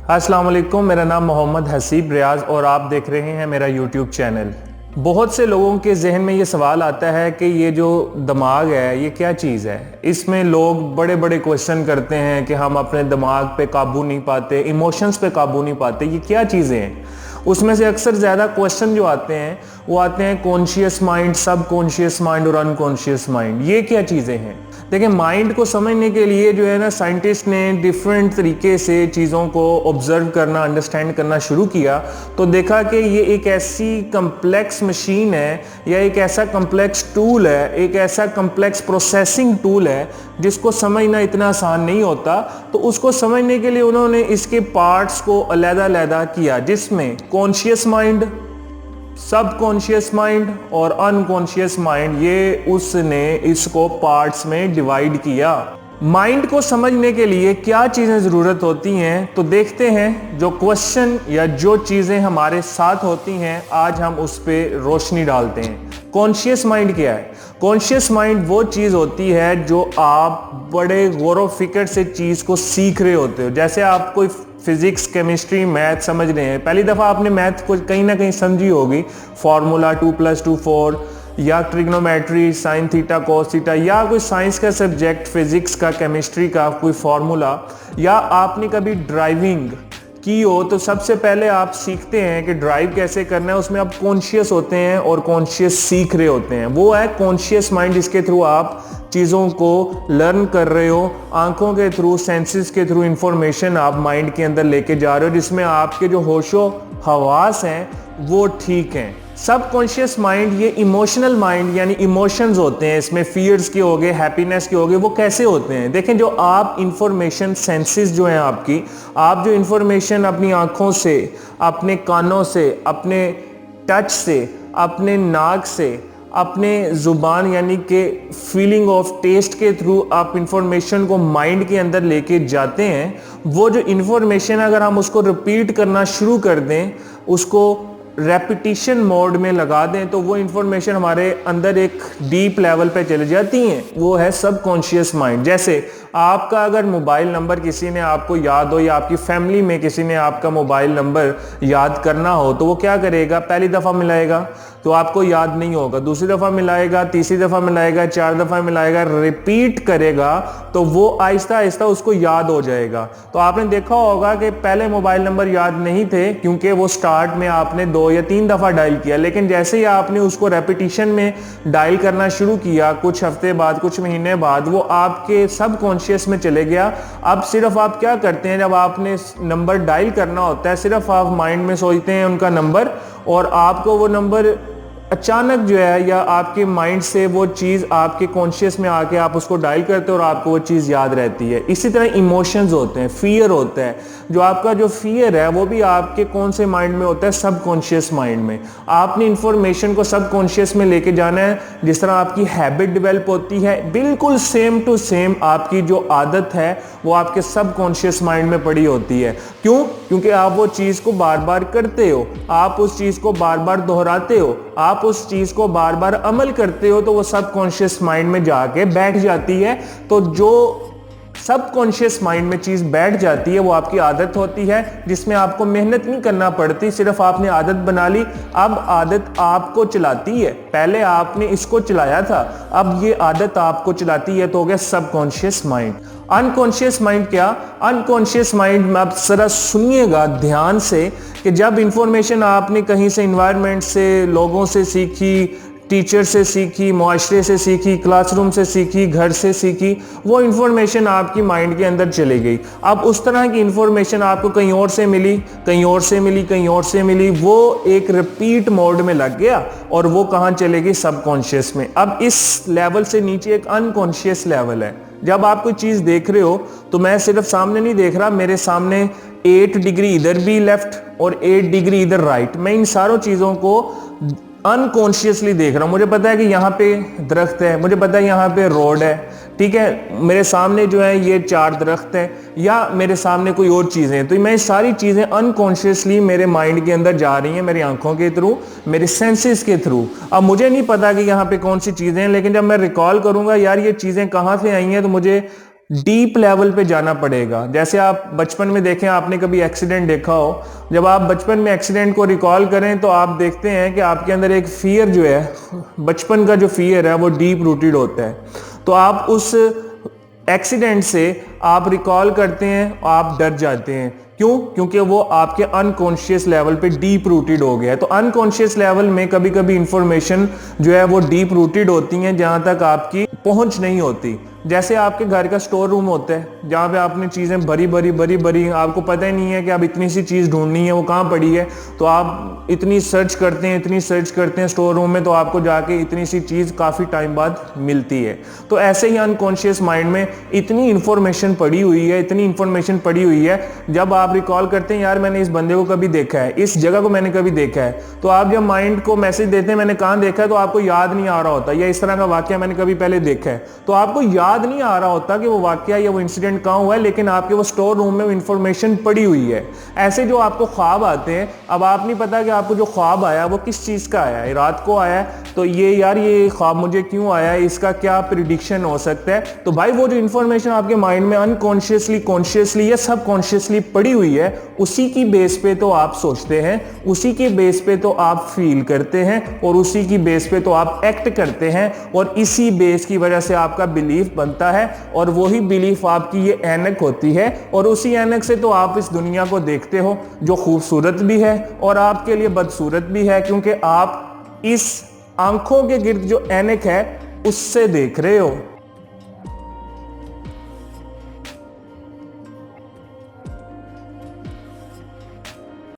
अस्सलाम वालेकुम, मेरा नाम मोहम्मद हसीब रियाज और आप देख रहे हैं मेरा यूट्यूब चैनल। बहुत से लोगों के जहन में ये सवाल आता है कि ये जो दिमाग है ये क्या चीज़ है। इसमें लोग बड़े बड़े क्वेश्चन करते हैं कि हम अपने दिमाग पे काबू नहीं पाते, इमोशंस पे काबू नहीं पाते, ये क्या चीज़ें हैं। उसमें से अक्सर ज़्यादा क्वेश्चन जो आते हैं वो आते हैं कॉन्शियस माइंड, सब कॉन्शियस माइंड और अनकॉन्शियस माइंड, ये क्या चीज़ें हैं। देखिए, माइंड को समझने के लिए जो है ना, साइंटिस्ट ने डिफरेंट तरीके से चीज़ों को ऑब्जर्व करना, अंडरस्टैंड करना शुरू किया तो देखा कि ये एक ऐसी कम्प्लेक्स मशीन है या एक ऐसा कम्प्लेक्स टूल है, एक ऐसा कम्प्लेक्स प्रोसेसिंग टूल है जिसको समझना इतना आसान नहीं होता। तो उसको समझने के लिए उन्होंने इसके पार्ट्स को अलग-अलग किया, जिसमें कॉन्शियस माइंड, सब कॉन्शियस माइंड और अनकॉन्शियस माइंड, ये उसने इसको पार्ट्स में डिवाइड किया। माइंड को समझने के लिए क्या चीज़ें ज़रूरत होती हैं, तो देखते हैं जो क्वेश्चन या जो चीज़ें हमारे साथ होती हैं आज हम उस पर रोशनी डालते हैं। कॉन्शियस माइंड क्या है? कॉन्शियस माइंड वो चीज़ होती है जो आप बड़े गौर व फिक्र से चीज़ को सीख रहे होते हो। जैसे आप कोई फिजिक्स, केमिस्ट्री, मैथ समझ रहे हैं, पहली दफ़ा आपने मैथ को कहीं ना कहीं समझी होगी, फार्मूला 2+2 4, या trigonometry, sine theta cos theta, या कोई साइंस का सब्जेक्ट, फिजिक्स का, केमिस्ट्री का कोई फार्मूला, या आपने कभी ड्राइविंग की हो तो सबसे पहले आप सीखते हैं कि ड्राइव कैसे करना है। उसमें आप कॉन्शियस होते हैं और कॉन्शियस सीख रहे होते हैं, वो है कॉन्शियस माइंड, जिसके थ्रू आप चीज़ों को लर्न कर रहे हो, आंखों के थ्रू, सेंसेस के थ्रू इंफॉर्मेशन आप माइंड के अंदर लेके जा रहे हो, जिसमें आपके जो होशो हवास हैं वो ठीक हैं। सब कॉन्शियस माइंड, ये इमोशनल माइंड, यानी इमोशंस होते हैं, इसमें फियर्स के हो गए, हैप्पीनेस के हो गए, वो कैसे होते हैं। देखें, जो आप इंफॉर्मेशन, सेंसेस जो हैं आपकी, आप जो इंफॉर्मेशन अपनी आंखों से, अपने कानों से, अपने टच से, अपने नाक से, अपने ज़ुबान यानी कि फीलिंग ऑफ टेस्ट के थ्रू आप इंफॉर्मेशन को माइंड के अंदर लेके जाते हैं, वो जो इंफॉर्मेशन अगर हम उसको रिपीट करना शुरू कर दें, उसको रेपिटिशन मोड में लगा दें, तो वो इंफॉर्मेशन हमारे अंदर एक डीप लेवल पे चले जाती हैं, वो है सब कॉन्शियस माइंड। जैसे आपका अगर मोबाइल नंबर किसी ने आपको याद हो, या आपकी फैमिली में किसी ने आपका मोबाइल नंबर याद करना हो, तो वो क्या करेगा, पहली दफ़ा मिलाएगा तो आपको याद नहीं होगा, दूसरी दफ़ा मिलाएगा, तीसरी दफ़ा मिलाएगा, 4 दफ़ा मिलाएगा, रिपीट करेगा तो वो आहिस्ता आहिस्ता उसको याद हो जाएगा। तो आपने देखा होगा कि पहले मोबाइल नंबर याद नहीं थे क्योंकि वो स्टार्ट में आपने 2 या 3 दफ़ा डायल किया, लेकिन जैसे ही आपने उसको रेपिटिशन में डायल करना शुरू किया, कुछ हफ्ते बाद, कुछ महीने बाद, वो आपके सब कॉन्शियस में चले गया। अब सिर्फ आप क्या करते हैं, जब आपने नंबर डायल करना होता है, सिर्फ आप माइंड में सोचते हैं उनका नंबर, और आपको वो नंबर अचानक जो है, या आपके माइंड से वो चीज़ आपके कॉन्शियस में आके आप उसको डायल करते हो और आपको वो चीज़ याद रहती है। इसी तरह इमोशंस होते हैं, फियर होता है, जो आपका जो फियर है वो भी आपके कौन से माइंड में होता है, सब कॉन्शियस माइंड में। आपने इंफॉर्मेशन को सब कॉन्शियस में लेके जाना है। जिस तरह आपकी हैबिट डेवलप होती है, बिल्कुल सेम टू सेम आपकी जो आदत है वो आपके सब कॉन्शियस माइंड में पड़ी होती है। क्यों? क्योंकि आप वो चीज़ को बार बार करते हो, आप उस चीज़ को बार बार दोहराते हो, आप उस चीज को बार बार अमल करते हो, तो वो सब कॉन्शियस माइंड में जाके बैठ जाती है। तो जो सब कॉन्शियस माइंड में चीज बैठ जाती है वो आपकी आदत होती है, जिसमें आपको मेहनत नहीं करना पड़ती, सिर्फ आपने आदत बना ली। अब आदत आपको चलाती है, पहले आपने इसको चलाया था, अब ये आदत आपको चलाती है, तो हो गया सब कॉन्शियस माइंड। अनकॉन्शियस माइंड क्या? अनकॉन्शियस माइंड में आप जरा सुनिएगा ध्यान से कि जब इंफॉर्मेशन आपने कहीं से, इन्वायरमेंट से, लोगों से सीखी, टीचर से सीखी, मुआशरे से सीखी, क्लासरूम से सीखी, घर से सीखी, वो इंफॉर्मेशन आपकी माइंड के अंदर चली गई। अब उस तरह की इंफॉर्मेशन आपको कहीं और से मिली, कहीं और से मिली, कहीं और से मिली, वो एक रिपीट मोड में लग गया और वो कहाँ चलेगी, सबकॉन्शियस में। अब इस लेवल से नीचे एक अनकॉन्शियस लेवल है। जब आप कोई चीज़ देख रहे हो तो मैं सिर्फ सामने नहीं देख रहा, मेरे सामने 8 डिग्री इधर भी लेफ्ट और 8 डिग्री इधर राइट, मैं इन सारों चीज़ों को अनकॉन्शियसली देख रहा हूँ। मुझे पता है कि यहाँ पे दरख्त है, मुझे पता है यहाँ पे रोड है, ठीक है, मेरे सामने जो है ये 4 दरख्त हैं, या मेरे सामने कोई और चीज़ें हैं। तो मैं सारी चीज़ें अनकॉन्शियसली मेरे माइंड के अंदर जा रही हैं, मेरी आंखों के थ्रू, मेरे सेंसेस के थ्रू। अब मुझे नहीं पता कि यहाँ पे कौन सी चीज़ें हैं, लेकिन जब मैं रिकॉल करूँगा यार ये चीज़ें कहाँ से आई हैं, तो मुझे डीप लेवल पे जाना पड़ेगा। जैसे आप बचपन में देखें, आपने कभी एक्सीडेंट देखा हो, जब आप बचपन में एक्सीडेंट को रिकॉल करें तो आप देखते हैं कि आपके अंदर एक फियर जो है, बचपन का जो फियर है वो डीप रूटेड होता है। तो आप उस एक्सीडेंट से आप रिकॉल करते हैं, आप डर जाते हैं। क्यों? क्योंकि वो आपके अनकॉन्शियस लेवल पे डीप रूटेड हो गया है। तो अनकॉन्शियस लेवल में कभी कभी इंफॉर्मेशन जो है वो डीप रूटेड होती हैं, जहां तक आपकी पहुंच नहीं होती। जैसे आपके घर का स्टोर रूम होता है, जहाँ पे आपने चीज़ें भरी भरी आपको पता ही नहीं है कि आप इतनी सी चीज़ ढूंढनी है, वो कहाँ पड़ी है। तो आप इतनी सर्च करते हैं स्टोर रूम में, तो आपको जाके इतनी सी चीज़ काफ़ी टाइम बाद मिलती है। तो ऐसे ही अनकॉन्शियस माइंड में इतनी इंफॉर्मेशन पड़ी हुई है, जब आप रिकॉल करते हैं यार मैंने इस बंदे को कभी देखा है, इस जगह को मैंने कभी देखा है, तो आप जब माइंड को मैसेज देते हैं मैंने कहाँ देखा है, तो आपको याद नहीं आ रहा होता, या इस तरह का वाक्य मैंने कभी पहले देखा है, तो आपको याद नहीं आ रहा होता कि वो वाकया या वो इंसिडेंट कहाँ हुआ है, लेकिन आपके वो स्टोर रूम में वो इंफॉर्मेशन पड़ी हुई है। ऐसे जो आपको ख्वाब आते हैं, अब आप नहीं पता कि आपको जो ख्वाब आया वो किस चीज़ का आया है, रात को आया है, तो ये ख्वाब मुझे क्यों आया है, इसका क्या प्रिडिक्शन हो सकता है। तो भाई वो जो इंफॉर्मेशन आपके माइंड में अनकॉन्शियसली, कॉन्शियसली या सबकॉन्शियसली पड़ी हुई है, उसी की बेस पे तो आप सोचते हैं, उसी के बेस पे तो आप फील करते हैं, और उसी की बेस पे तो आप एक्ट करते हैं, और इसी बेस की वजह से आपका बिलीफ बनता है, और वही बिलीफ आपकी ये ऐनक होती है, और उसी ऐनक से तो आप इस दुनिया को देखते हो, जो खूबसूरत भी है और आपके लिए बदसूरत भी है, क्योंकि आप इस आंखों के गिर्द जो ऐनक है उससे देख रहे हो।